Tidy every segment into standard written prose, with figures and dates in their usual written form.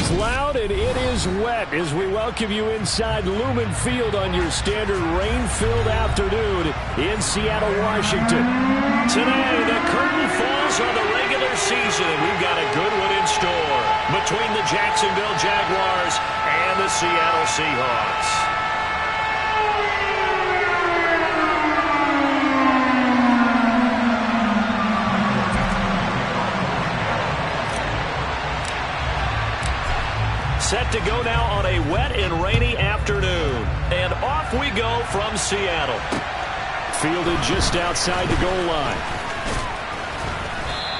is loud and it is wet as we welcome you inside Lumen Field on your standard rain-filled afternoon in Seattle, Washington. Today, the curtain falls on the regular season, and we've got a good one in store between the Jacksonville Jaguars and the Seattle Seahawks. Set to go now on a wet and rainy afternoon. And off we go from Seattle. Fielded just outside the goal line.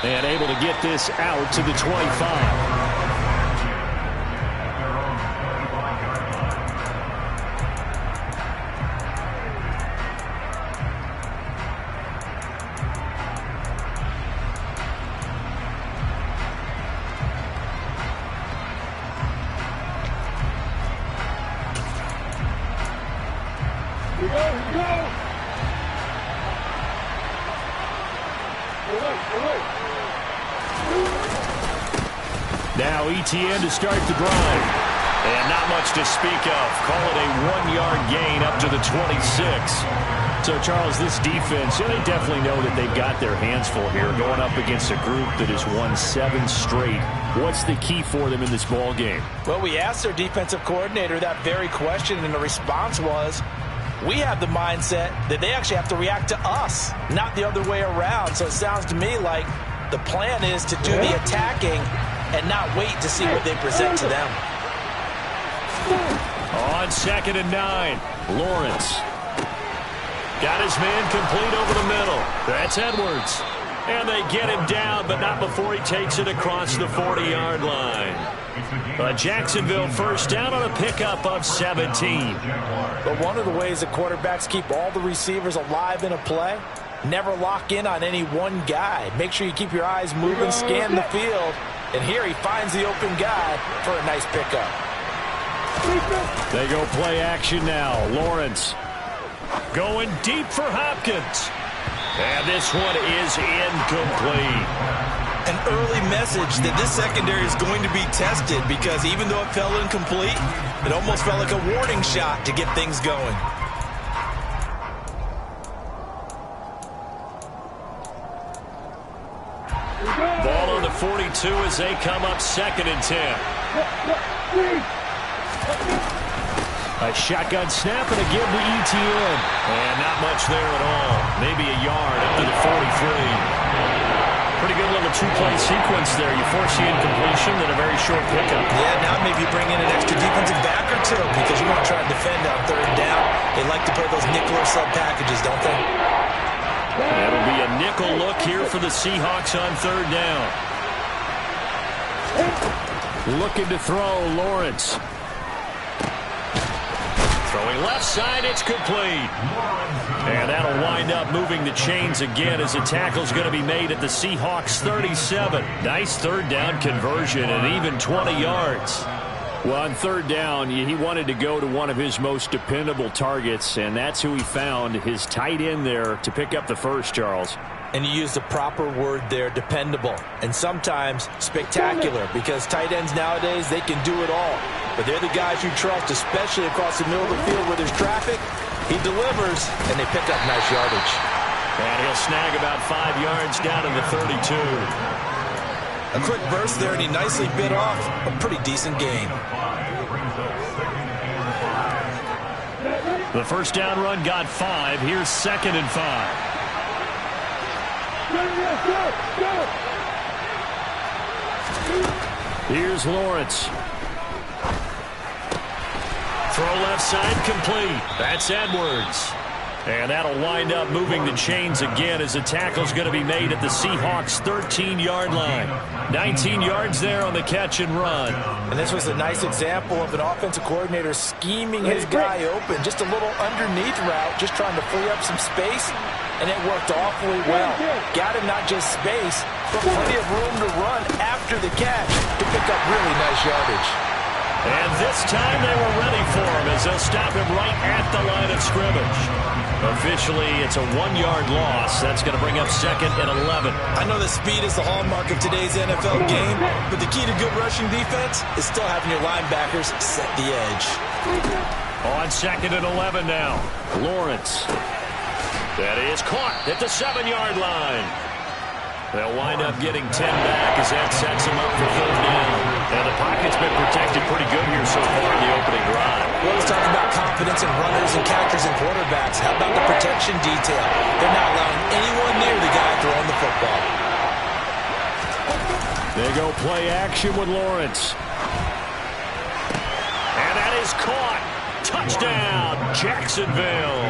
And able to get this out to the 25. Now ETN to start the drive. And not much to speak of. Call it a 1-yard gain up to the 26. So, Charles, this defense, they definitely know that they've got their hands full here going up against a group that has won 7 straight. What's the key for them in this ball game? Well, we asked their defensive coordinator that very question, and the response was, we have the mindset that they actually have to react to us, not the other way around. So it sounds to me like the plan is to do the attacking and not wait to see what they present to them. On 2nd and 9, Lawrence. Got his man complete over the middle. That's Edwards. And they get him down, but not before he takes it across the 40-yard line. A Jacksonville first down on a pickup of 17. But one of the ways that quarterbacks keep all the receivers alive in a play, never lock in on any one guy. Make sure you keep your eyes moving, scan the field. And here he finds the open guy for a nice pickup. They go play action now. Lawrence going deep for Hopkins. And this one is incomplete. An early message that this secondary is going to be tested, because even though it fell incomplete, it almost felt like a warning shot to get things going. Ball on the 42 as they come up 2nd and 10. A shotgun snap and a give to ETN. And not much there at all. Maybe a yard up to the 43. Pretty good little 2-play sequence there. You force the incompletion, then a very short pickup. Yeah, now maybe bring in an extra defensive back or two, because you want to try to defend on 3rd down. They like to play those nickel or sub packages, don't they? That'll be a nickel look here for the Seahawks on 3rd down. Looking to throw, Lawrence. Throwing left side, it's complete. And that'll wind up moving the chains again as a tackle's going to be made at the Seahawks 37. Nice 3rd down conversion and even 20 yards. Well, on 3rd down, he wanted to go to one of his most dependable targets, and that's who he found, his tight end there, to pick up the first, Charles. And you used the proper word there, dependable, and sometimes spectacular, because tight ends nowadays, they can do it all. But they're the guys you trust, especially across the middle of the field where there's traffic. He delivers, and they pick up nice yardage. And he'll snag about 5 yards down in the 32. A quick burst there, and he nicely bit off a pretty decent gain. The first down run got 5. Here's 2nd and 5. Here's Lawrence. Throw left side complete. That's Edwards. And that'll wind up moving the chains again as a tackle's going to be made at the Seahawks 13-yard line. 19 yards there on the catch and run. And this was a nice example of an offensive coordinator scheming his guy open. Just a little underneath route, just trying to free up some space. And it worked awfully well. Got him not just space, but plenty of room to run after the catch to pick up really nice yardage. And this time they were ready for him as they'll stop him right at the line of scrimmage. Officially, it's a 1-yard loss. That's going to bring up 2nd and 11. I know that speed is the hallmark of today's NFL game, but the key to good rushing defense is still having your linebackers set the edge. On 2nd and 11 now. Lawrence. That is caught at the 7-yard line. They'll wind up getting 10 back as that sets them up for 3rd down. And the pocket's been protected pretty good here so far in the opening drive. Well, let's talk about confidence in runners and catchers and quarterbacks. How about the protection detail? They're not allowing anyone near the guy throwing the football. They go play action with Lawrence. And that is caught. Touchdown, Jacksonville.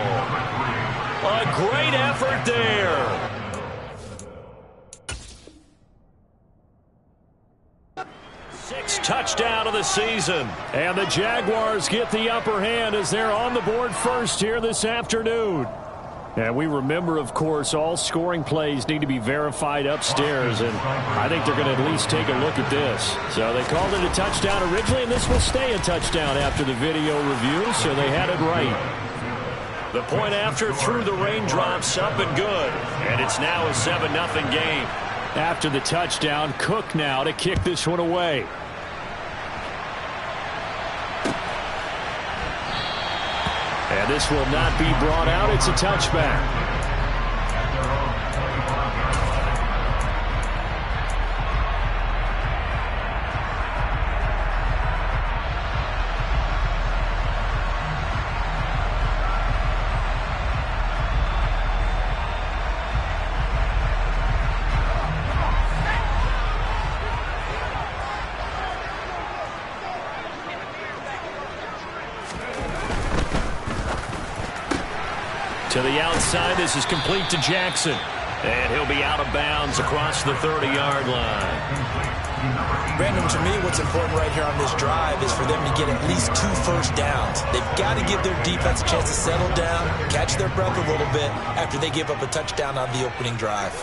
A great effort there. 6th touchdown of the season. And the Jaguars get the upper hand as they're on the board first here this afternoon. And we remember, of course, all scoring plays need to be verified upstairs, and I think they're going to at least take a look at this. So they called it a touchdown originally, and this will stay a touchdown after the video review, so they had it right. The point after through the raindrops, up and good, and it's now a 7-0 game. After the touchdown, Cook now to kick this one away. And this will not be brought out. It's a touchback. To the outside, this is complete to Jackson. And he'll be out of bounds across the 30-yard line. Brandon, to me, what's important right here on this drive is for them to get at least 2 first downs. They've got to give their defense a chance to settle down, catch their breath a little bit after they give up a touchdown on the opening drive.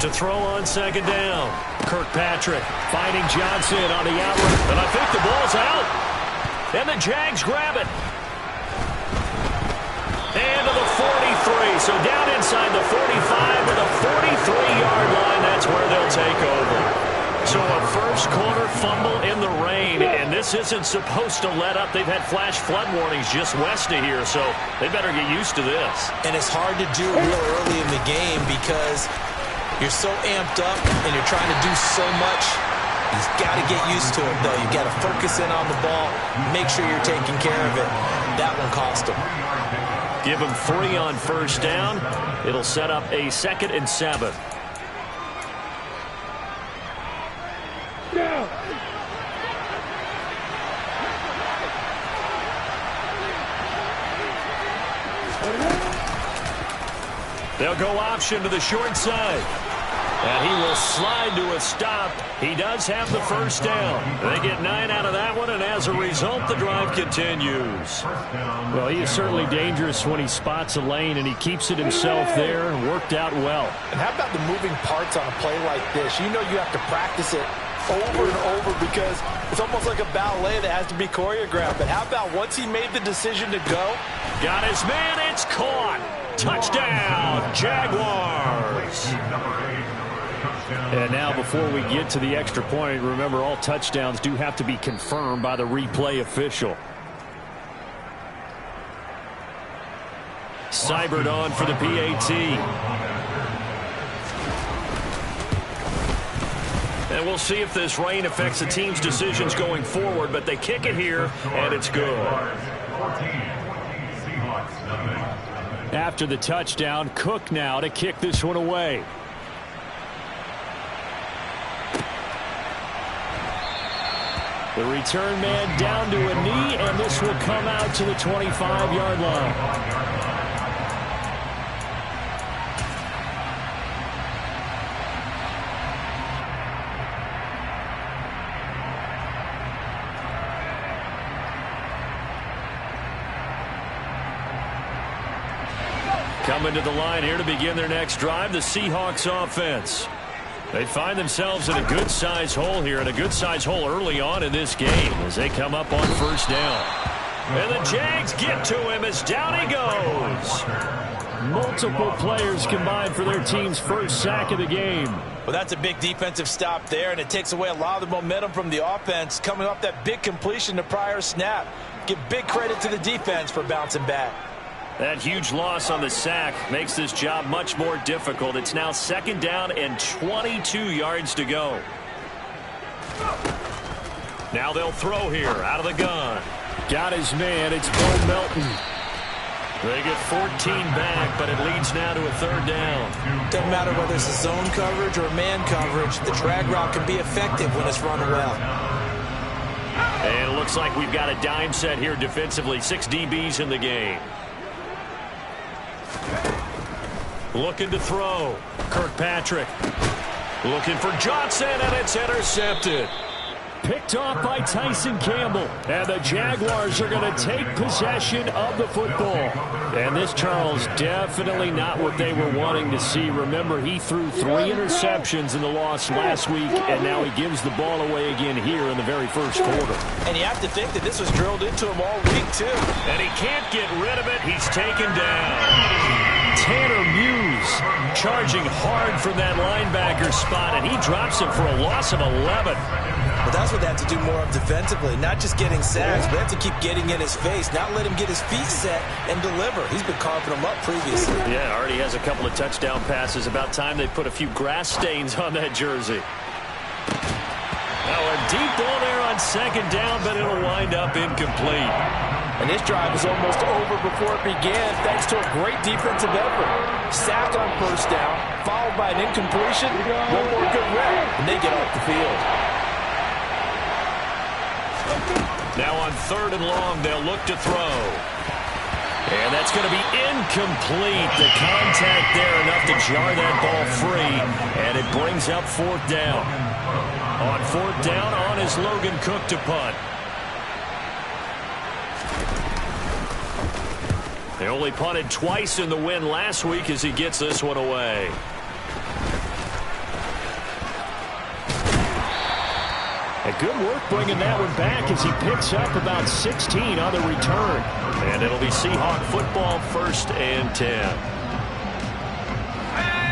To throw on 2nd down. Kirkpatrick finding Johnson on the outright. And I think the ball's out. And the Jags grab it. And to the 43, so down inside the 45 to the 43-yard line. That's where they'll take over. So a first-quarter fumble in the rain, and this isn't supposed to let up. They've had flash flood warnings just west of here, so they better get used to this. And it's hard to do real early in the game because you're so amped up and you're trying to do so much. You've got to get used to it, though. You've got to focus in on the ball, make sure you're taking care of it. That one cost them. Give them 3 on first down. It'll set up a 2nd and 7. They'll go option to the short side. And he will slide to a stop. He does have the first down. They get 9 out of that one, and as a result, the drive continues. Well, he is certainly dangerous when he spots a lane, and he keeps it himself there and worked out well. And how about the moving parts on a play like this? You know you have to practice it over and over because it's almost like a ballet that has to be choreographed. But how about once he made the decision to go? Got his man, it's caught. Touchdown, Jaguars. And now before we get to the extra point, remember all touchdowns do have to be confirmed by the replay official. Seibert on for the PAT. And we'll see if this rain affects the team's decisions going forward, but they kick it here, and it's good. After the touchdown, Cook now to kick this one away. The return man down to a knee, and this will come out to the 25-yard line. Coming to the line here to begin their next drive, the Seahawks offense. They find themselves in a good-sized hole here, and a good-sized hole early on in this game as they come up on first down. And the Jags get to him as down he goes. Multiple players combined for their team's first sack of the game. Well, that's a big defensive stop there, and it takes away a lot of the momentum from the offense coming off that big completion the prior snap. Give big credit to the defense for bouncing back. That huge loss on the sack makes this job much more difficult. It's now second down and 22 yards to go. Now they'll throw here out of the gun. Got his man. It's Bo Melton. They get 14 back, but it leads now to a third down. Doesn't matter whether it's a zone coverage or man coverage. The drag route can be effective when it's run well. And it looks like we've got a dime set here defensively. 6 DBs in the game. Looking to throw. Kirkpatrick. Looking for Johnson, and it's intercepted. Picked off by Tyson Campbell. And the Jaguars are going to take possession of the football. And this, Charles, definitely not what they were wanting to see. Remember, he threw 3 interceptions in the loss last week, and now he gives the ball away again here in the very first quarter. And you have to think that this was drilled into him all week, too. And he can't get rid of it. He's taken down. Tanner Muse charging hard from that linebacker spot, and he drops him for a loss of 11. But that's what they have to do more of defensively, not just getting sacks, but they have to keep getting in his face, not let him get his feet set and deliver. He's been carving them up previously. Yeah, already has a couple of touchdown passes. About time they put a few grass stains on that jersey. Now a deep ball there on second down, but it'll wind up incomplete. And this drive is almost over before it began, thanks to a great defensive effort. Sack on first down, followed by an incompletion, one more good rep, and they get off the field. Now on third and long, they'll look to throw. And that's going to be incomplete. The contact there enough to jar that ball free, and it brings up fourth down. On fourth down, on is Logan Cook to punt. They only punted twice in the win last week as he gets this one away. A good work bringing that one back as he picks up about 16 on the return. And it'll be Seahawk football, 1st and 10.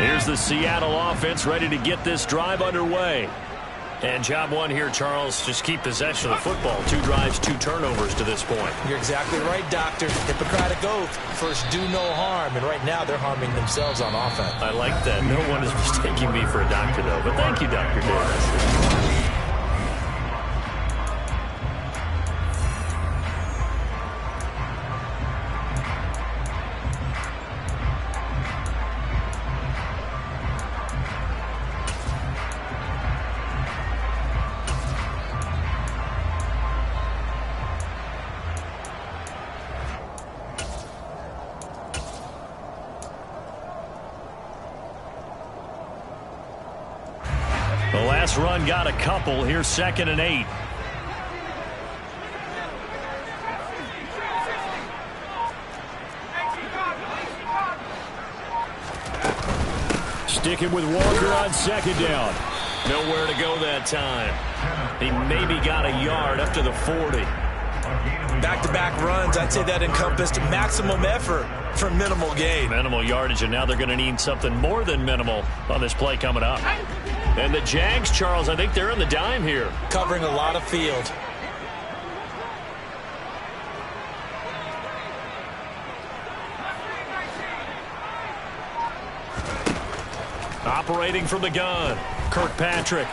Here's the Seattle offense ready to get this drive underway. And job one here, Charles, just keep possession of the football. 2 drives, 2 turnovers to this point. You're exactly right, Doctor. Hippocratic oath. First, do no harm. And right now, they're harming themselves on offense. I like that. No one is mistaking me for a doctor, though. But thank you, Dr. Davis. The last run got a couple. Here's 2nd and 8. Sticking with Walker on 2nd down. Nowhere to go that time. He maybe got a yard up to the 40. Back-to-back runs, I'd say that encompassed maximum effort for minimal gain. Minimal yardage, and now they're going to need something more than minimal on this play coming up. And the Jags, Charles, I think they're in the dime here. Covering a lot of field. Operating from the gun, Kirkpatrick.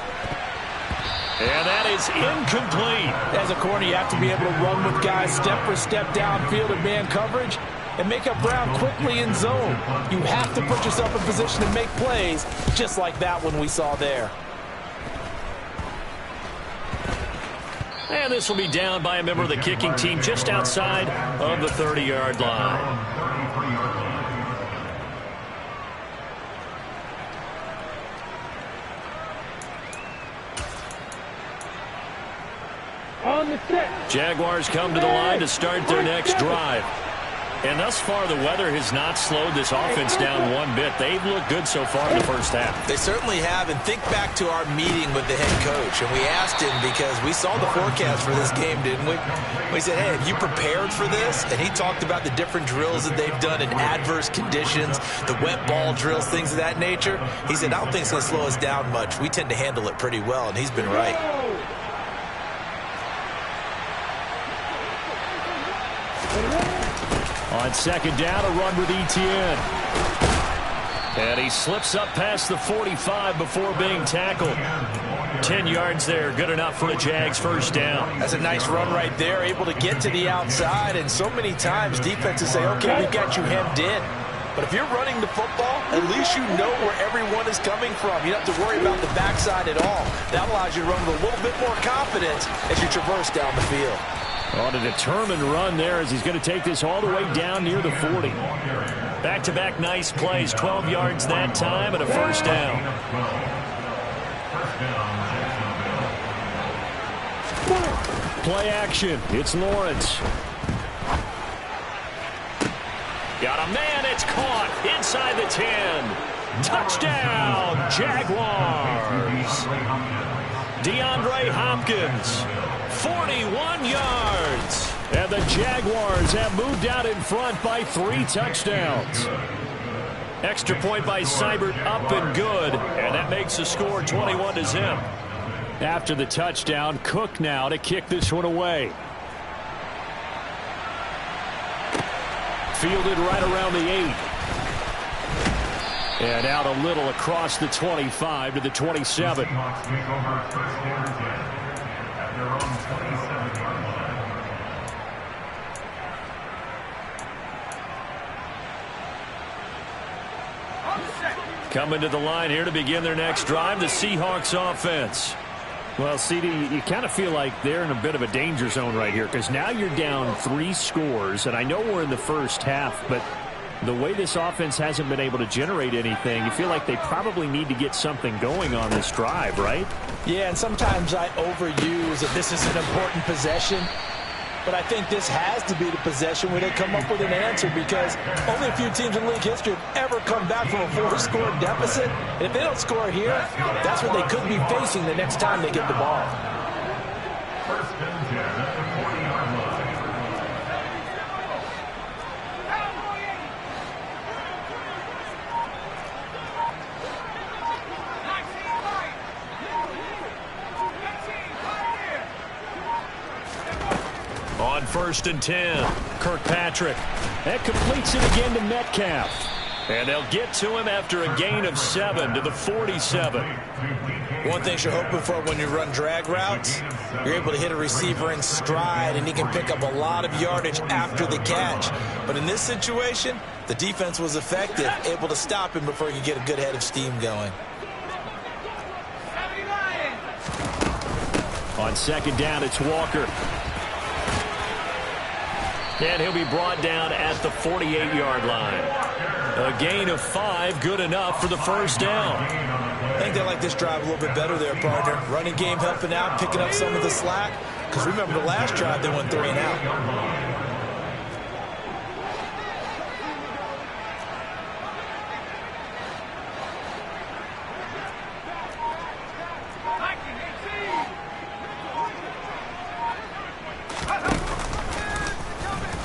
And that is incomplete. As a corner, you have to be able to run with guys step for step downfield in man coverage and make up ground quickly in zone. You have to put yourself in position to make plays, just like that one we saw there. And this will be down by a member of the kicking team just outside of the 30-yard line. Jaguars come to the line to start their next drive. And thus far, the weather has not slowed this offense down one bit. They've looked good so far in the first half. They certainly have. And think back to our meeting with the head coach. And we asked him, because we saw the forecast for this game, didn't we? We said, hey, have you prepared for this? And he talked about the different drills that they've done in adverse conditions, the wet ball drills, things of that nature. He said, I don't think it's going to slow us down much. We tend to handle it pretty well, and he's been right. On second down, a run with Etienne. And he slips up past the 45 before being tackled. 10 yards there, good enough for a Jags first down. That's a nice run right there, able to get to the outside. And so many times defenses say, okay, we've got you hemmed in. But if you're running the football, at least you know where everyone is coming from. You don't have to worry about the backside at all. That allows you to run with a little bit more confidence as you traverse down the field. On a determined run there as he's going to take this all the way down near the 40. Back-to-back nice plays, 12 yards that time and a first down. Play action. It's Lawrence. Got a man. It's caught inside the 10. Touchdown, Jaguars. DeAndre Hopkins. 41 yards. And the Jaguars have moved out in front by 3 touchdowns. Extra point by Seibert, up and good. And that makes the score 21-0. After the touchdown, Cook now to kick this one away. Fielded right around the 8. And out a little across the 25 to the 27. Coming to the line here to begin their next drive, the Seahawks offense. Well, CD, you kind of feel like they're in a bit of a danger zone right here because now you're down 3 scores, and I know we're in the first half, but the way this offense hasn't been able to generate anything, you feel like they probably need to get something going on this drive, right? Yeah, and sometimes I overuse that this is an important possession. But I think this has to be the possession where they come up with an answer, because only a few teams in league history have ever come back from a 4-score deficit. And if they don't score here, that's what they could be facing the next time they get the ball. On 1st and 10, Kirkpatrick. That completes it again to Metcalf. And they'll get to him after a gain of 7 to the 47. One thing you're hoping for when you run drag routes, you're able to hit a receiver in stride, and he can pick up a lot of yardage after the catch. But in this situation, the defense was effective, able to stop him before he could get a good head of steam going. On second down, it's Walker. And he'll be brought down at the 48-yard line. A gain of 5, good enough for the first down. I think they like this drive a little bit better there, partner. Running game helping out, picking up some of the slack. Because remember the last drive, they went 3 and out.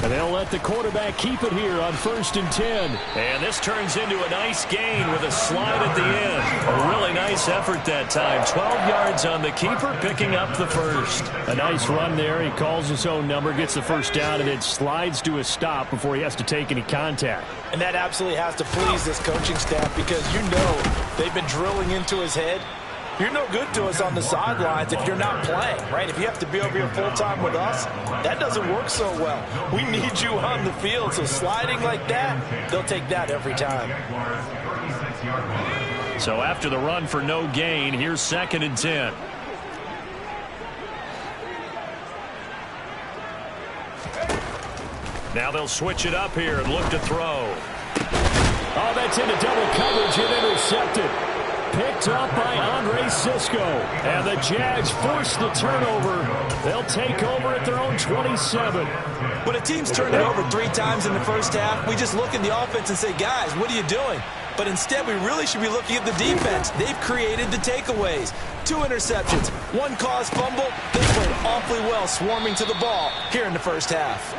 And they'll let the quarterback keep it here on 1st and 10. And this turns into a nice gain with a slide at the end. A really nice effort that time. 12 yards on the keeper, picking up the first. A nice run there. He calls his own number, gets the first down, and then slides to a stop before he has to take any contact. And that absolutely has to please this coaching staff, because you know they've been drilling into his head. You're no good to us on the sidelines if you're not playing, right? If you have to be over here full-time with us, that doesn't work so well. We need you on the field, so sliding like that, they'll take that every time. So after the run for no gain, here's 2nd and 10. Now they'll switch it up here and look to throw. Oh, that's into double coverage and intercepted. picked up by Andre Cisco. And the Jags force the turnover. They'll take over at their own 27. When a team's turned it over 3 times in the first half, we just look at the offense and say, guys, what are you doing? But instead, we really should be looking at the defense. They've created the takeaways. 2 interceptions, 1 caused fumble. They played awfully well swarming to the ball here in the first half.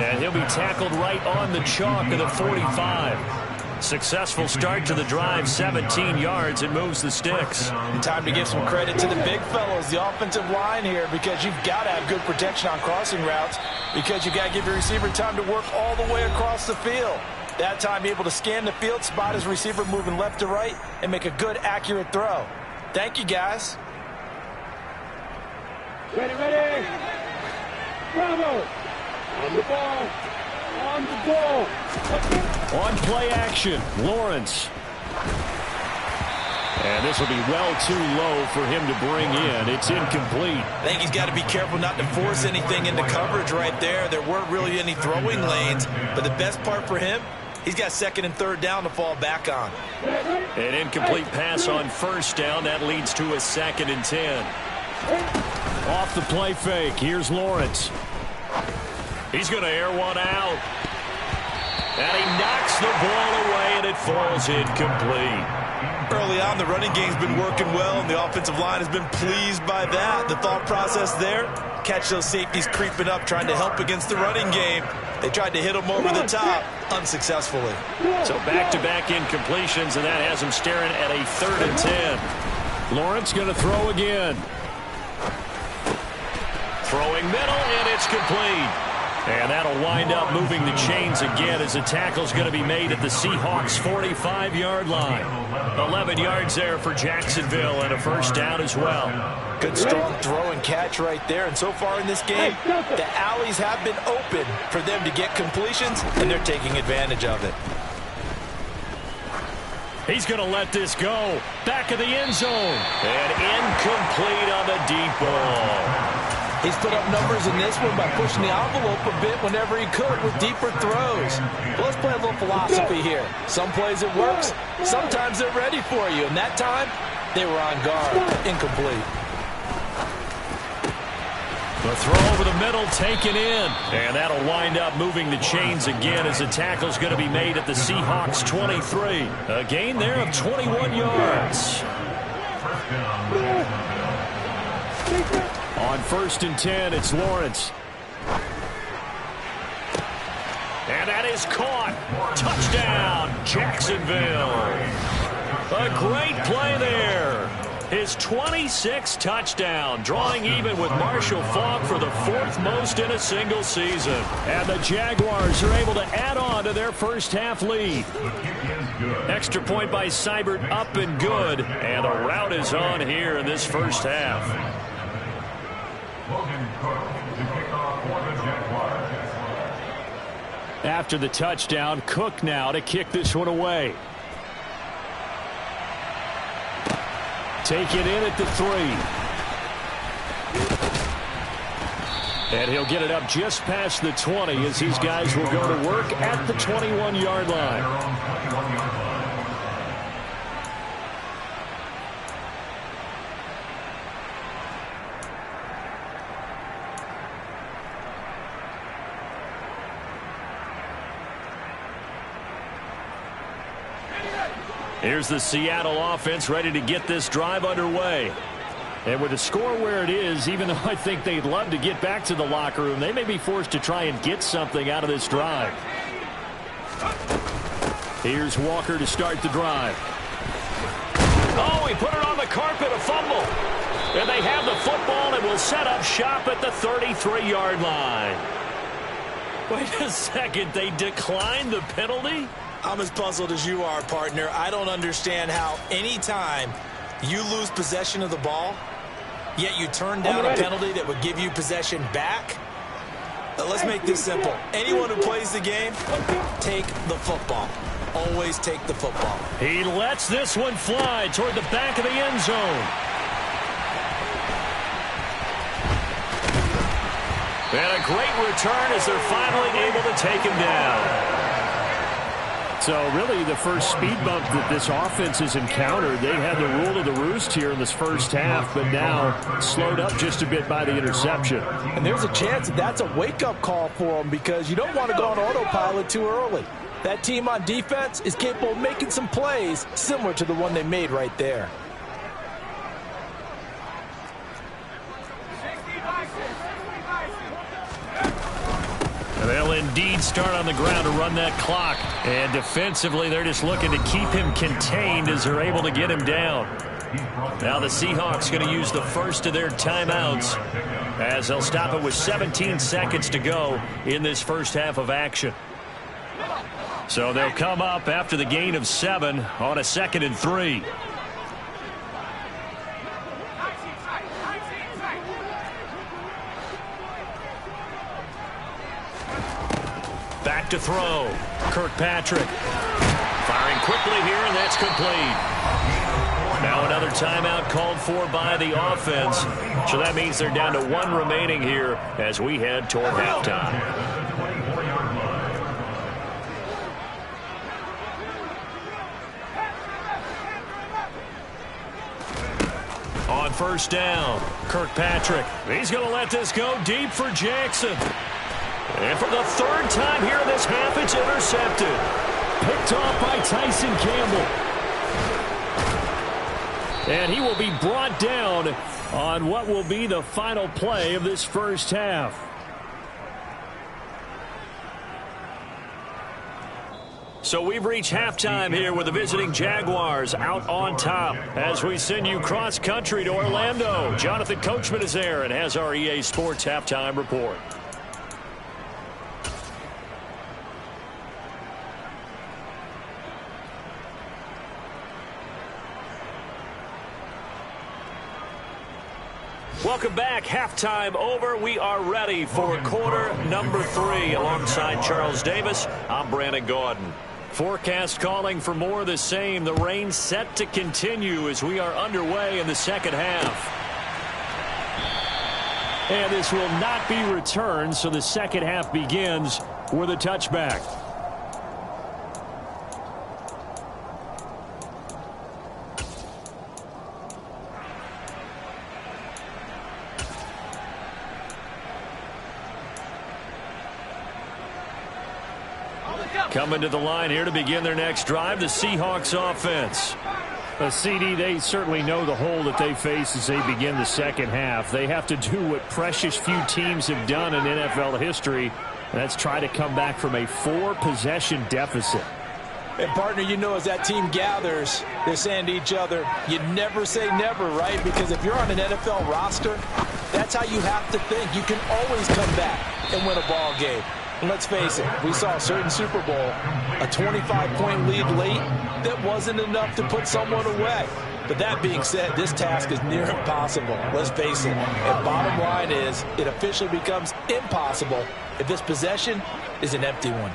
And he'll be tackled right on the chalk of the 45. Successful start to the drive, 17 yards, and moves the sticks. And time to give some credit to the big fellows, the offensive line here, because you've got to have good protection on crossing routes, because you've got to give your receiver time to work all the way across the field. That time, be able to scan the field, spot his receiver moving left to right, and make a good, accurate throw. Thank you, guys. Ready, ready. Bravo. On the ball. On the ball. On play action, Lawrence. And this will be well too low for him to bring in. It's incomplete. I think he's got to be careful not to force anything into coverage right there. There weren't really any throwing lanes, but the best part for him, he's got 2nd and 3rd down to fall back on. An incomplete pass on 1st down. That leads to a 2nd and 10. Off the play fake. Here's Lawrence. He's going to air one out. And he knocks the ball away, and it falls incomplete. Early on, the running game's been working well, and the offensive line has been pleased by that. The thought process there, catch those safeties creeping up, trying to help against the running game. They tried to hit him over the top, unsuccessfully. So back-to-back incompletions, and that has him staring at a 3rd and 10. Lawrence going to throw again. Throwing middle, and it's complete. And that'll wind up moving the chains again as the tackle's going to be made at the Seahawks' 45-yard line. 11 yards there for Jacksonville and a 1st down as well. Good strong throw and catch right there. And so far in this game, the alleys have been open for them to get completions, and they're taking advantage of it. He's going to let this go. Back of the end zone. And incomplete on the deep ball. He's put up numbers in this one by pushing the envelope a bit whenever he could with deeper throws. But let's play a little philosophy here. Some plays it works. Sometimes they're ready for you. And that time, they were on guard. Incomplete. The throw over the middle taken in. And that'll wind up moving the chains again as the tackle's going to be made at the Seahawks' 23. A gain there of 21 yards. On 1st and 10, it's Lawrence. And that is caught. Touchdown, Jacksonville. A great play there. His 26th touchdown, drawing even with Marshall Faulk for the 4th most in a single season. And the Jaguars are able to add on to their first half lead. Extra point by Seibert, up and good. And a rout is on here in this first half. After the touchdown, Cook now to kick this one away. Take it in at the 3. And he'll get it up just past the 20 as these guys will go to work at the 21-yard line. Here's the Seattle offense ready to get this drive underway. And with the score where it is, even though I think they'd love to get back to the locker room, they may be forced to try and get something out of this drive. Here's Walker to start the drive. Oh, he put it on the carpet, a fumble. And they have the football and will set up shop at the 33-yard line. Wait a second, they declined the penalty? I'm as puzzled as you are, partner. I don't understand how any time you lose possession of the ball, yet you turn down a penalty that would give you possession back. Let's make this simple. Anyone who plays the game, take the football. Always take the football. He lets this one fly toward the back of the end zone. And a great return as they're finally able to take him down. So really the first speed bump that this offense has encountered, they had the rule of the roost here in this first half, but now slowed up just a bit by the interception. And there's a chance that that's a wake-up call for them because you don't want to go on autopilot too early. That team on defense is capable of making some plays similar to the one they made right there. They'll indeed start on the ground to run that clock. And defensively, they're just looking to keep him contained as they're able to get him down. Now the Seahawks going to use the first of their timeouts as they'll stop it with 17 seconds to go in this first half of action. So they'll come up after the gain of 7 on a 2nd and 3. Back to throw. Kirkpatrick firing quickly here, and that's complete. Now another timeout called for by the offense. So that means they're down to 1 remaining here as we head toward halftime. On first down, Kirkpatrick. He's going to let this go deep for Jackson. And for the 3rd time here in this half, it's intercepted. Picked off by Tyson Campbell. And he will be brought down on what will be the final play of this first half. So we've reached halftime here with the visiting Jaguars out on top. As we send you cross-country to Orlando, Jonathan Coachman is there and has our EA Sports halftime report. Welcome back. Halftime over. We are ready for quarter number 3. Alongside Charles Davis, I'm Brandon Gaudin. Forecast calling for more of the same. The rain set to continue as we are underway in the second half. And this will not be returned, so the second half begins with a touchback. Coming to the line here to begin their next drive, the Seahawks offense. CD, they certainly know the hole that they face as they begin the second half. They have to do what precious few teams have done in NFL history, and that's try to come back from a 4-possession deficit. And, partner, you know, as that team gathers, they're saying to each other, you never say never, right? Because if you're on an NFL roster, that's how you have to think. You can always come back and win a ball game. And let's face it, we saw a certain Super Bowl, a 25-point lead late that wasn't enough to put someone away. But that being said, this task is near impossible. Let's face it. And bottom line is, it officially becomes impossible if this possession is an empty one.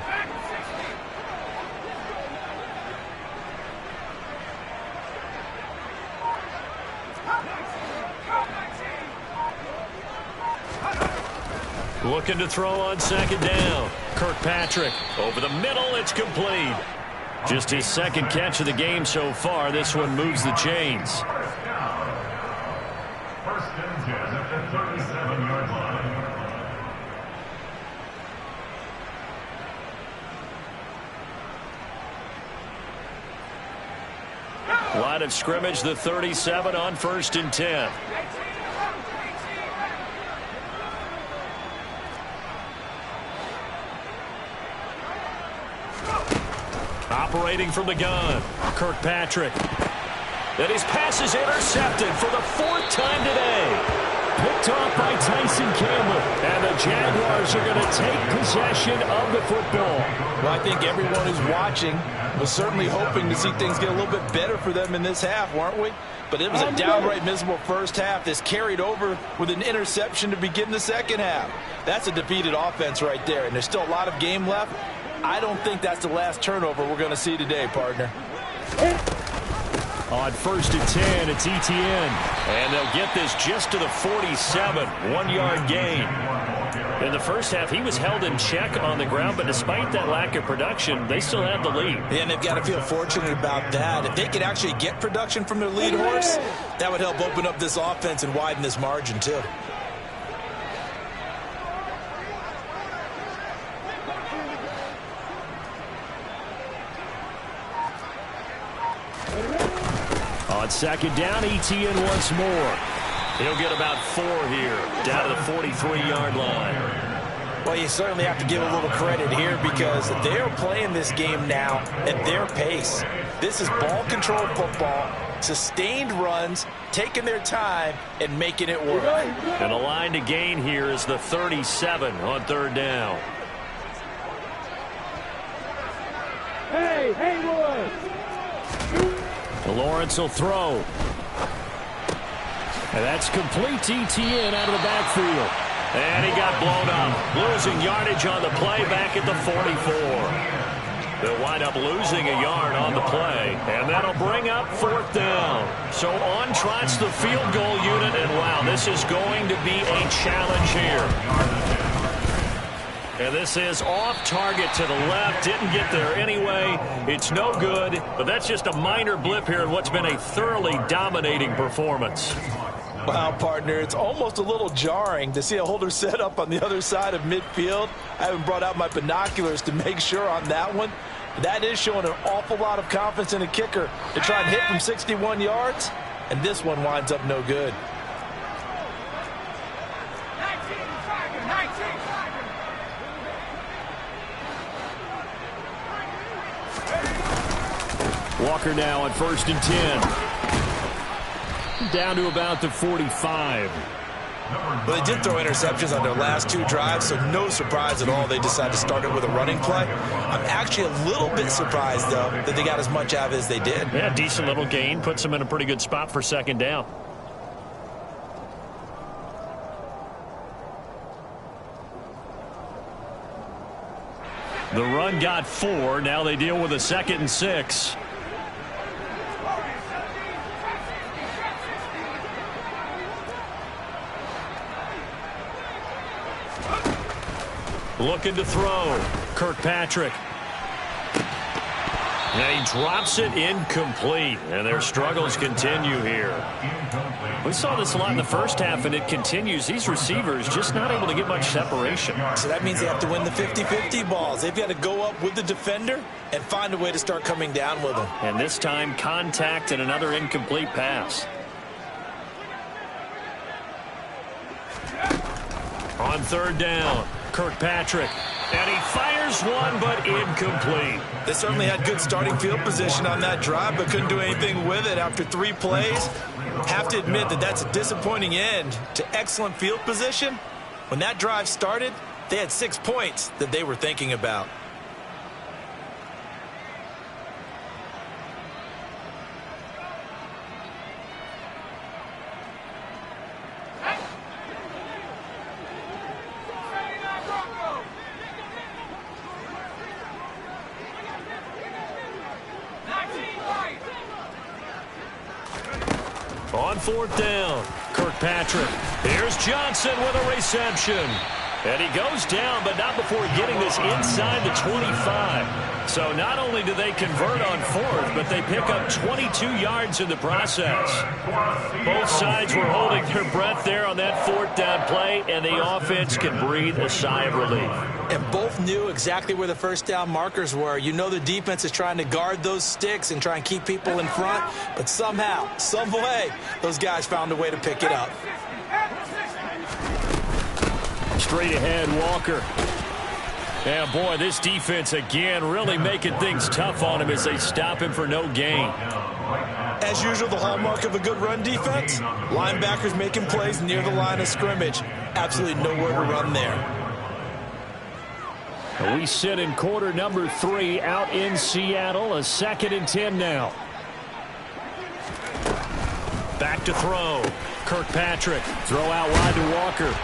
Looking to throw on second down. Kirkpatrick over the middle. It's complete. Just his second catch of the game so far. This one moves the chains. First and 10 at the 37-yard line. Line of scrimmage, the 37 on 1st and 10. Operating from the gun, Kirkpatrick. And his pass is intercepted for the 4th time today. Picked off by Tyson Campbell. And the Jaguars are going to take possession of the football. Well, I think everyone who's watching was certainly hoping to see things get a little bit better for them in this half, weren't we? But it was a downright miserable first half. This carried over with an interception to begin the second half. That's a defeated offense right there, and there's still a lot of game left. I don't think that's the last turnover we're going to see today, partner. On 1st and 10, it's Etienne. And they'll get this just to the 47. 1-yard gain. In the first half, he was held in check on the ground, but despite that lack of production, they still have the lead. Yeah, and they've got to feel fortunate about that. If they could actually get production from their lead horse, that would help open up this offense and widen this margin, too. On second down, ETN once more. He'll get about 4 here, down to the 43-yard line. Well, you certainly have to give a little credit here because they're playing this game now at their pace. This is ball control football, sustained runs, taking their time, and making it work. And the line to gain here is the 37 on third down. Hey, Haywood! Lawrence will throw. And that's complete to ETN out of the backfield. And he got blown up. Losing yardage on the play back at the 44. They'll wind up losing a yard on the play. And that'll bring up fourth down. So on trots the field goal unit. And wow, this is going to be a challenge here. And this is off target to the left. Didn't get there anyway. It's no good. But that's just a minor blip here in what's been a thoroughly dominating performance. Wow, partner, it's almost a little jarring to see a holder set up on the other side of midfield. I haven't brought out my binoculars to make sure on that one. That is showing an awful lot of confidence in a kicker to try and hit from 61 yards. And this one winds up no good. Walker now on 1st and 10. Down to about the 45. Well, they did throw interceptions on their last 2 drives, so no surprise at all they decided to start it with a running play. I'm actually a little bit surprised, though, that they got as much out of it as they did. Yeah, decent little gain. Puts them in a pretty good spot for second down. The run got 4. Now they deal with a 2nd and 6. Looking to throw. Kirkpatrick. And he drops it incomplete. And their struggles continue here. We saw this a lot in the first half, and it continues. These receivers just not able to get much separation. So that means they have to win the 50-50 balls. They've got to go up with the defender and find a way to start coming down with them. And this time, contact and another incomplete pass. On third down, Kirkpatrick. And he fires one, but incomplete. They certainly had good starting field position on that drive, but couldn't do anything with it after 3 plays. Have to admit that that's a disappointing end to excellent field position. When that drive started, they had 6 points that they were thinking about. On fourth down, Kirkpatrick. Here's Johnson with a reception. And he goes down, but not before getting this inside the 25. So not only do they convert on fourth, but they pick up 22 yards in the process. Both sides were holding their breath there on that fourth down play, and the offense can breathe a sigh of relief. And both knew exactly where the first down markers were. You know the defense is trying to guard those sticks and try and keep people in front, but somehow, some way, those guys found a way to pick it up. Straight ahead, Walker. Yeah, boy, this defense again really making things tough on him as they stop him for no gain. As usual, the hallmark of a good run defense, linebackers making plays near the line of scrimmage. Absolutely nowhere to run there. We sit in quarter number 3 out in Seattle. A 2nd and 10 now. Back to throw. Kirkpatrick. Throw out wide to Walker.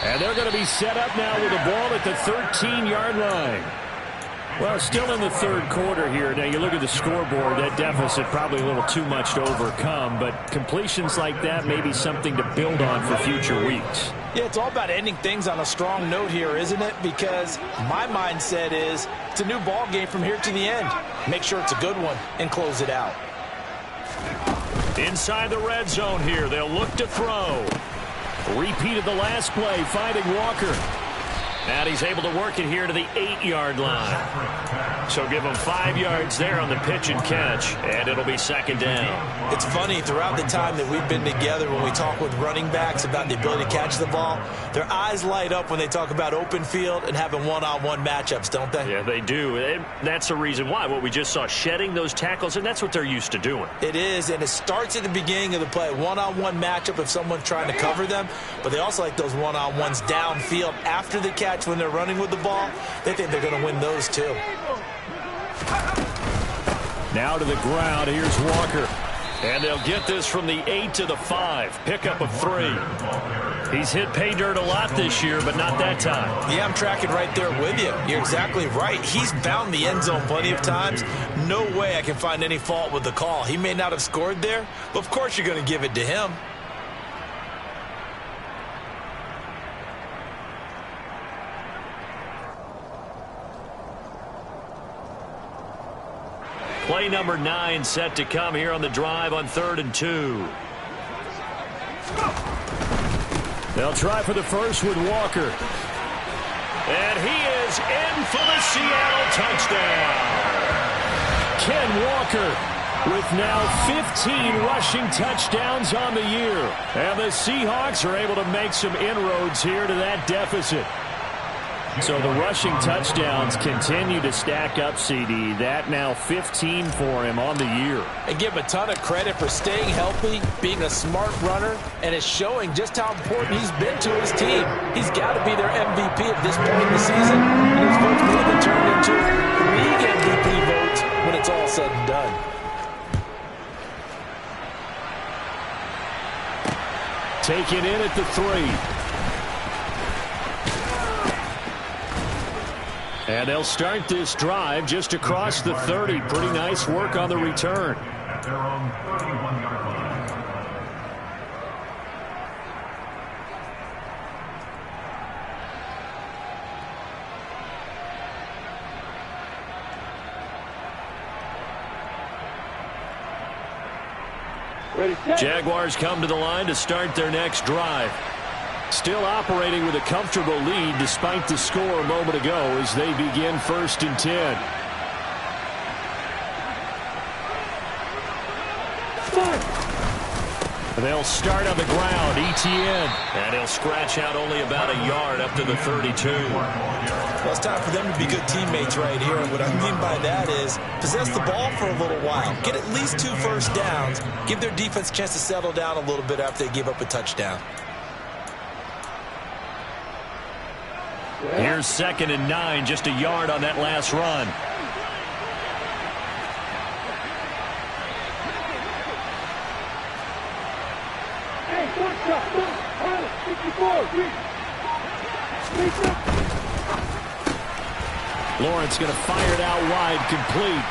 And they're going to be set up now with the ball at the 13-yard line. Well, still in the third quarter here. Now, you look at the scoreboard, that deficit probably a little too much to overcome, but completions like that may be something to build on for future weeks. Yeah, it's all about ending things on a strong note here, isn't it? Because my mindset is it's a new ball game from here to the end. Make sure it's a good one and close it out. Inside the red zone here, they'll look to throw. Repeat of the last play, finding Walker. And he's able to work it here to the 8-yard line. So give him 5 yards there on the pitch and catch, and it'll be second down. It's funny, throughout the time that we've been together, when we talk with running backs about the ability to catch the ball, their eyes light up when they talk about open field and having one-on-one matchups, don't they? Yeah, they do. And that's the reason why. What we just saw, shedding those tackles, and that's what they're used to doing. It is, and it starts at the beginning of the play. One-on-one matchup if someone's trying to cover them, but they also like those one-on-ones downfield after the catch when they're running with the ball. They think they're going to win those too. Now to the ground. Here's Walker. And they'll get this from the 8 to the 5. Pickup of 3. He's hit pay dirt a lot this year, but not that time. Yeah, I'm tracking right there with you. You're exactly right. He's bound the end zone plenty of times. No way I can find any fault with the call. He may not have scored there, but of course you're going to give it to him. Play number 9 set to come here on the drive on 3rd and 2. They'll try for the first with Walker. And he is in for the Seattle touchdown. Ken Walker with now 15 rushing touchdowns on the year. And the Seahawks are able to make some inroads here to that deficit. So the rushing touchdowns continue to stack up, CD. That now 15 for him on the year. And give him a ton of credit for staying healthy, being a smart runner, and it's showing just how important he's been to his team. He's got to be their MVP at this point in the season. And his votes may have turned into league MVP votes when it's all said and done. Taken in at the 3. And they'll start this drive just across the 30. Pretty nice work on the return. At their own 31-yard line. Jaguars come to the line to start their next drive. Still operating with a comfortable lead despite the score a moment ago as they begin 1st and 10. They'll start on the ground. ETN. And he'll scratch out only about a yard up to the 32. Well, it's time for them to be good teammates right here. And what I mean by that is possess the ball for a little while. Get at least 2 first downs. Give their defense a chance to settle down a little bit after they give up a touchdown. Here's 2nd and 9, just a yard on that last run. Lawrence going to fire it out wide, complete.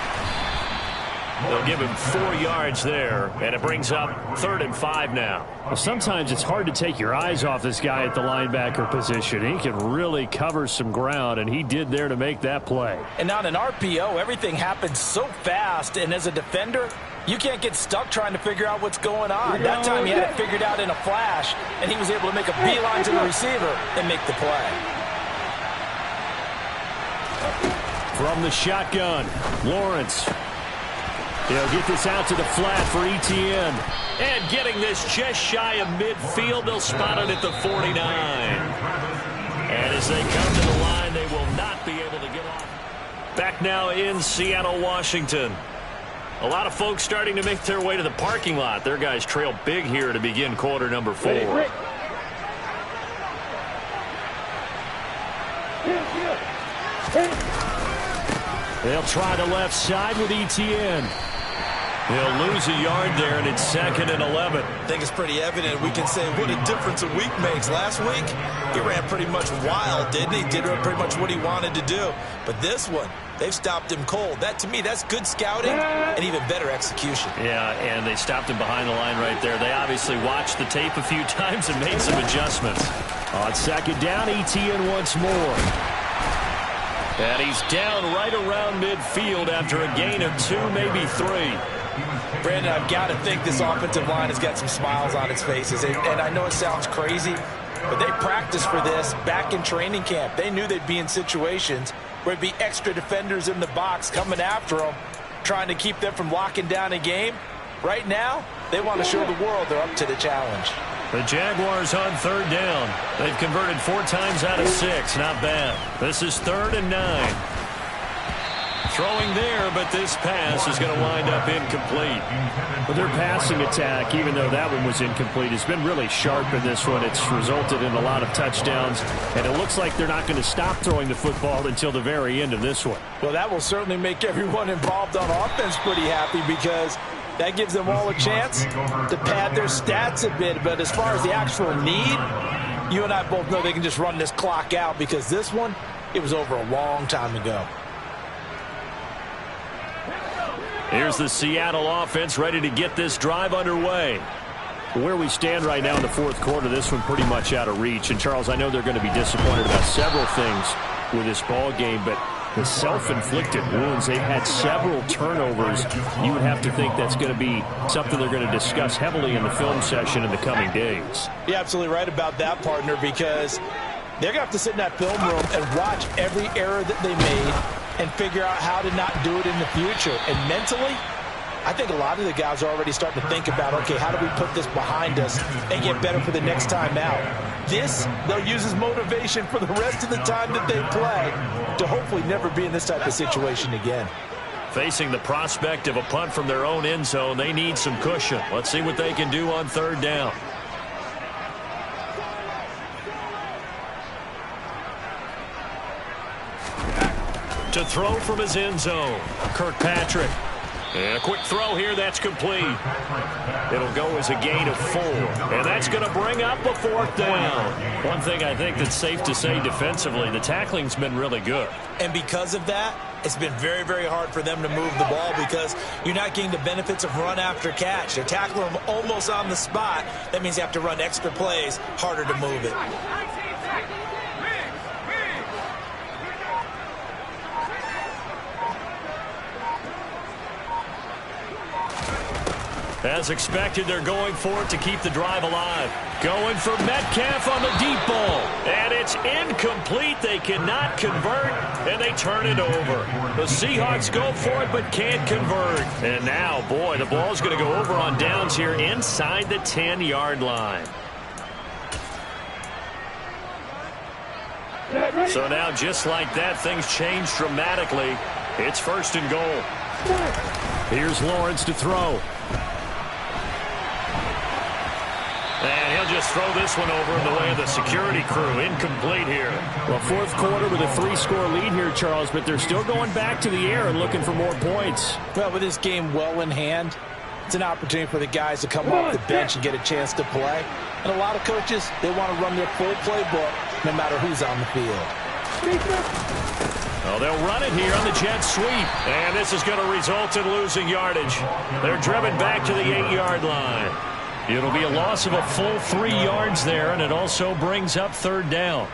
They'll give him 4 yards there, and it brings up 3rd and 5 now. Well, sometimes it's hard to take your eyes off this guy at the linebacker position. He can really cover some ground, and he did there to make that play. And on an RPO, everything happens so fast, and as a defender, you can't get stuck trying to figure out what's going on. That time he had it figured out in a flash, and he was able to make a beeline to the receiver and make the play. From the shotgun, Lawrence. He'll get this out to the flat for ETN. And getting this just shy of midfield, they'll spot it at the 49. And as they come to the line, they will not be able to get off. Back now in Seattle, Washington. A lot of folks starting to make their way to the parking lot. Their guys trail big here to begin quarter number 4. They'll try the left side with ETN. He'll lose a yard there, and it's 2nd and 11. I think it's pretty evident. We can say what a difference a week makes. Last week, he ran pretty much wild, didn't he? Did pretty much what he wanted to do. But this one, they've stopped him cold. That, to me, that's good scouting and even better execution. Yeah, and they stopped him behind the line right there. They obviously watched the tape a few times and made some adjustments. On 2nd down, ETN once more. And he's down right around midfield after a gain of 2, maybe 3. Brandon, I've got to think this offensive line has got some smiles on its faces. And I know it sounds crazy, but they practiced for this back in training camp. They knew they'd be in situations where there'd be extra defenders in the box coming after them, trying to keep them from locking down a game. Right now, they want to show the world they're up to the challenge. The Jaguars on 3rd down. They've converted 4 times out of 6. Not bad. This is 3rd and 9. Throwing there, but this pass is going to wind up incomplete. But their passing attack, even though that one was incomplete, has been really sharp in this one. It's resulted in a lot of touchdowns, and it looks like they're not going to stop throwing the football until the very end of this one. Well, that will certainly make everyone involved on offense pretty happy, because that gives them all a chance to pad their stats a bit. But as far as the actual need, you and I both know they can just run this clock out, because this one, it was over a long time ago. Here's the Seattle offense ready to get this drive underway. Where we stand right now in the 4th quarter, this one pretty much out of reach. And, Charles, I know they're going to be disappointed about several things with this ball game, but the self-inflicted wounds, they've had several turnovers. You would have to think that's going to be something they're going to discuss heavily in the film session in the coming days. You're absolutely right about that, partner, because they're going to have to sit in that film room and watch every error that they made and figure out how to not do it in the future. And mentally, I think a lot of the guys are already starting to think about, okay, how do we put this behind us and get better for the next time out? This, they'll use as motivation for the rest of the time that they play to hopefully never be in this type of situation again. Facing the prospect of a punt from their own end zone, they need some cushion. Let's see what they can do on 3rd down. To throw from his end zone, Kirkpatrick. And a quick throw here, that's complete. It'll go as a gain of 4. And that's going to bring up a 4th down. One thing I think that's safe to say defensively, the tackling's been really good. And because of that, it's been very, very hard for them to move the ball, because you're not getting the benefits of run after catch. They're tackling them almost on the spot. That means you have to run extra plays, harder to move it. As expected, they're going for it to keep the drive alive. Going for Metcalf on the deep ball. And it's incomplete. They cannot convert, and they turn it over. The Seahawks go for it but can't convert. And now, boy, the ball's going to go over on downs here inside the 10-yard line. So now, just like that, things change dramatically. It's 1st and goal. Here's Lawrence to throw. And he'll just throw this one over in the way of the security crew. Incomplete here. Well, 4th quarter with a 3-score lead here, Charles, but they're still going back to the air and looking for more points. Well, with this game well in hand, it's an opportunity for the guys to come off the bench and get a chance to play. And a lot of coaches, they want to run their full playbook no matter who's on the field. Oh, they'll run it here on the jet sweep. And this is going to result in losing yardage. They're driven back to the 8-yard line. It'll be a loss of a full 3 yards there, and it also brings up 3rd down.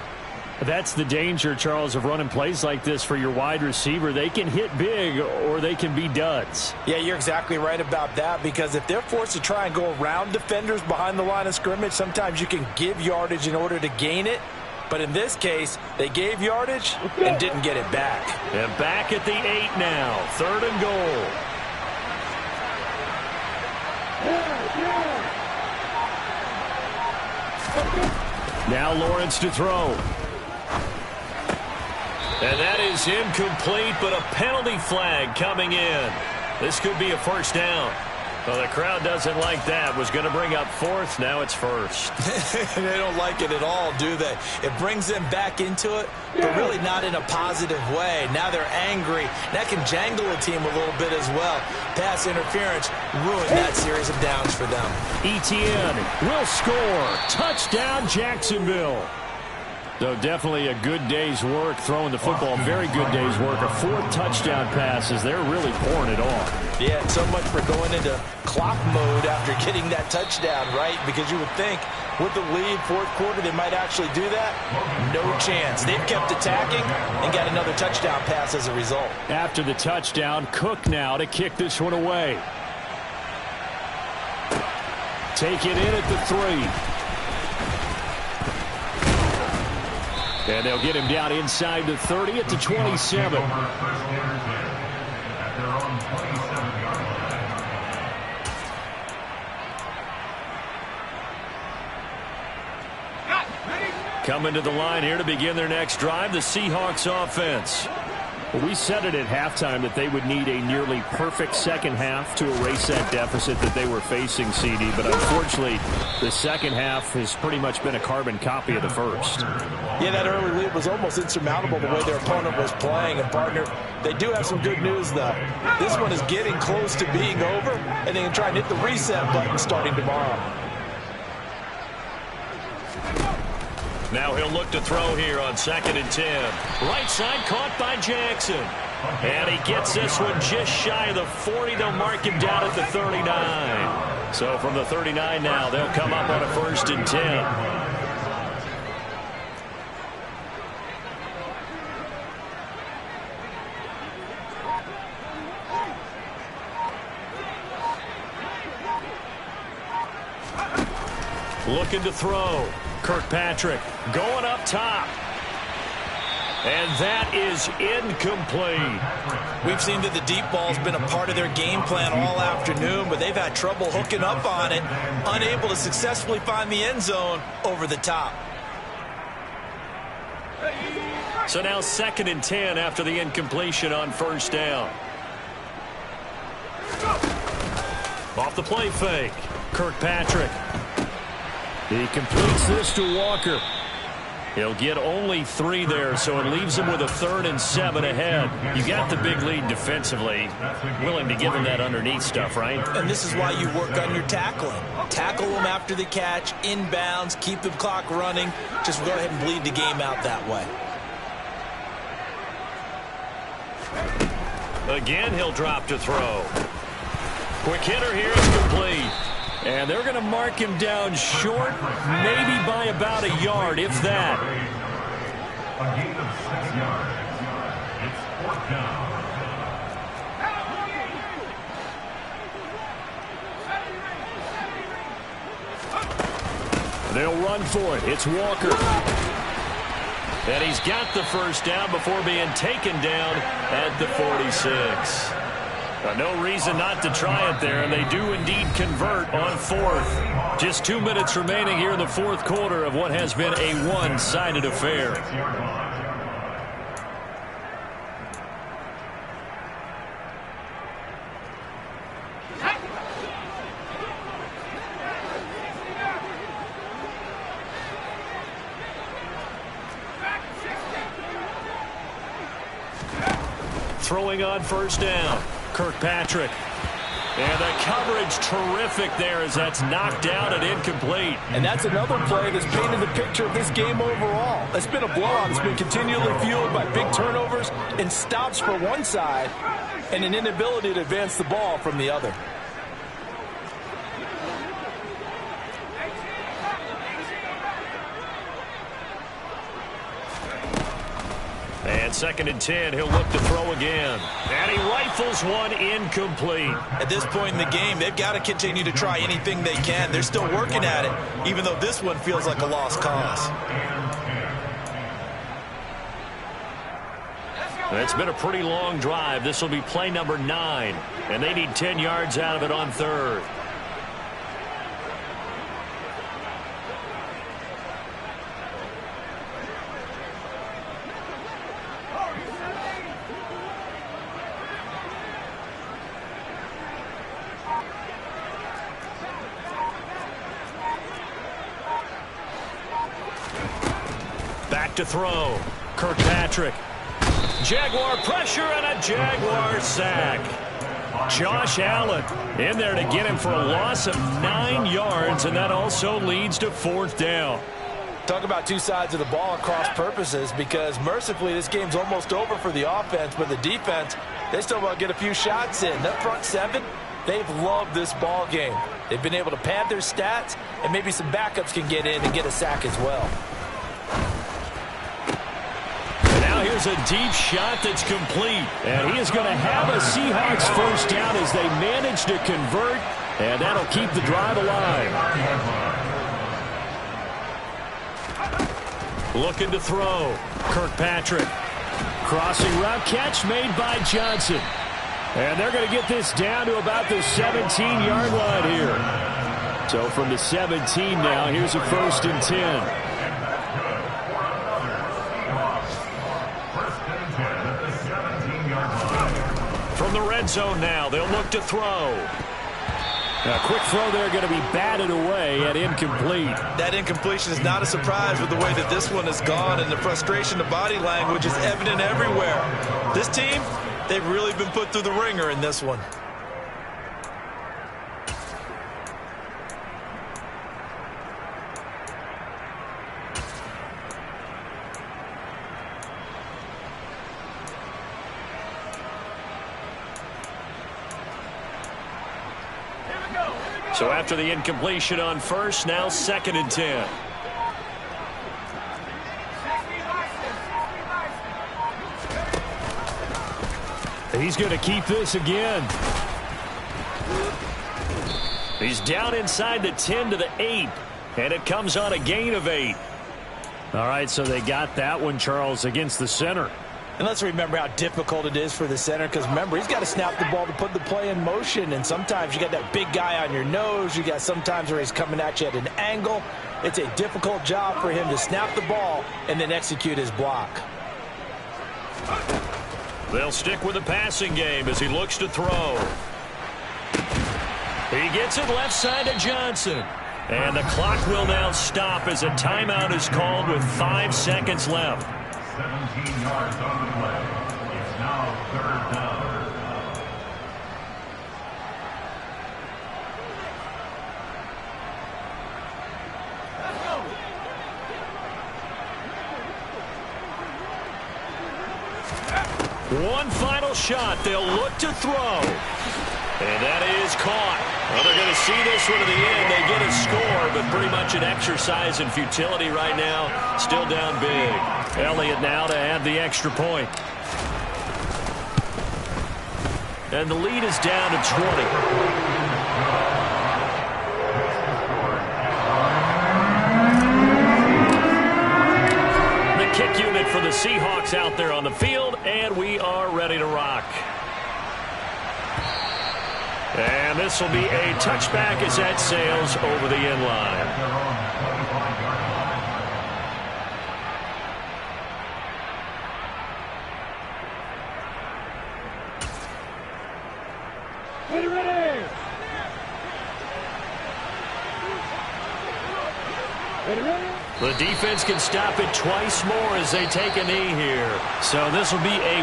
That's the danger, Charles, of running plays like this for your wide receiver. They can hit big, or they can be duds. Yeah, you're exactly right about that, because if they're forced to try and go around defenders behind the line of scrimmage, sometimes you can give yardage in order to gain it. But in this case, they gave yardage and didn't get it back. And back at the 8 now, 3rd and goal. Now Lawrence to throw. And that is incomplete, but a penalty flag coming in. This could be a 1st down. Well, the crowd doesn't like that. Was going to bring up fourth. Now it's first. They don't like it at all, do they? It brings them back into it, but really not in a positive way. Now they're angry. That can jangle a team a little bit as well. Pass interference ruined that series of downs for them. ETN will score. Touchdown, Jacksonville. So definitely a good day's work throwing the football. Very good day's work. A fourth touchdown passes. They're really pouring it on. Yeah, and so much for going into clock mode after getting that touchdown, right? Because you would think with the lead, fourth quarter, they might actually do that. No chance. They've kept attacking and got another touchdown pass as a result. After the touchdown, Cook now to kick this one away. Take it in at the 3. And they'll get him down inside the 30 at the 27. Coming to the line here to begin their next drive, the Seahawks offense. Well, we said it at halftime that they would need a nearly perfect second half to erase that deficit that they were facing, CD. But unfortunately, the second half has pretty much been a carbon copy of the first. Yeah, that early lead was almost insurmountable the way their opponent was playing. And, partner, they do have some good news, though. This one is getting close to being over, and they can try and hit the reset button starting tomorrow. Now he'll look to throw here on 2nd and 10. Right side caught by Jackson. And he gets this one just shy of the 40. They'll mark him down at the 39. So from the 39 now, they'll come up on a 1st and 10. Looking to throw. Kirkpatrick going up top. And that is incomplete. We've seen that the deep ball's been a part of their game plan all afternoon, but they've had trouble hooking up on it, unable to successfully find the end zone over the top. So now 2nd and 10 after the incompletion on 1st down. Off the play fake. Kirkpatrick. He completes this to Walker. He'll get only 3 there, so it leaves him with a 3rd and 7 ahead. You got the big lead defensively. Willing to give him that underneath stuff, right? And this is why you work on your tackling. Tackle them after the catch, inbounds, keep the clock running. Just go ahead and bleed the game out that way. Again, he'll drop to throw. Quick hitter here is complete. And they're going to mark him down short, maybe by about a yard, if that. A gain of 6 yards. It's 4th down. They'll run for it. It's Walker. And he's got the 1st down before being taken down at the 46. No reason not to try it there, and they do indeed convert on 4th. Just 2 minutes remaining here in the 4th quarter of what has been a one-sided affair. Throwing on 1st down. Kirkpatrick. And the coverage terrific there as that's knocked down and incomplete. And that's another play that's painted the picture of this game overall. It's been a blowout. It's been continually fueled by big turnovers and stops for one side and an inability to advance the ball from the other. And 2nd and 10, he'll look to throw again. And he rifles one incomplete. At this point in the game, they've got to continue to try anything they can. They're still working at it, even though this one feels like a lost cause. It's been a pretty long drive. This will be play number 9. And they need 10 yards out of it on 3rd. look to throw. Kirkpatrick. Jaguar pressure and a Jaguar sack. Josh Allen in there to get him for a loss of 9 yards, and that also leads to 4th down. Talk about two sides of the ball at cross purposes, because mercifully this game's almost over for the offense, but the defense, they still want to get a few shots in. That front seven, they've loved this ball game. They've been able to pad their stats, and maybe some backups can get in and get a sack as well. And now here's a deep shot that's complete. And he is going to have a Seahawks first down as they manage to convert, and that'll keep the drive alive. Looking to throw. Kirkpatrick. Crossing route catch made by Johnson. And they're going to get this down to about the 17-yard line here. So from the 17 now, here's a 1st and 10. From the red zone now, they'll look to throw. A quick throw there going to be batted away and incomplete. That incompletion is not a surprise with the way that this one has gone, and the frustration of body language is evident everywhere. This team, they've really been put through the ringer in this one. So after the incompletion on first, now 2nd and 10. He's going to keep this again. He's down inside the 10 to the 8, and it comes on a gain of 8. All right, so they got that one, Charles, against the center. And let's remember how difficult it is for the center, because remember, he's got to snap the ball to put the play in motion, and sometimes you got that big guy on your nose. You got sometimes where he's coming at you at an angle. It's a difficult job for him to snap the ball and then execute his block. They'll stick with the passing game as he looks to throw. He gets it left side to Johnson. And the clock will now stop as a timeout is called with 5 seconds left. 17 yards on the play. It's now 3rd down. One final shot. They'll look to throw. And that is caught. Well, they're going to see this one to the end. They get a score, but pretty much an exercise in futility right now. Still down big. Elliott now to add the extra point. And the lead is down to 20. Kick unit for the Seahawks out there on the field, and we are ready to rock. And this will be a touchback as that sails over the end line. The defense can stop it twice more as they take a knee here. So this will be a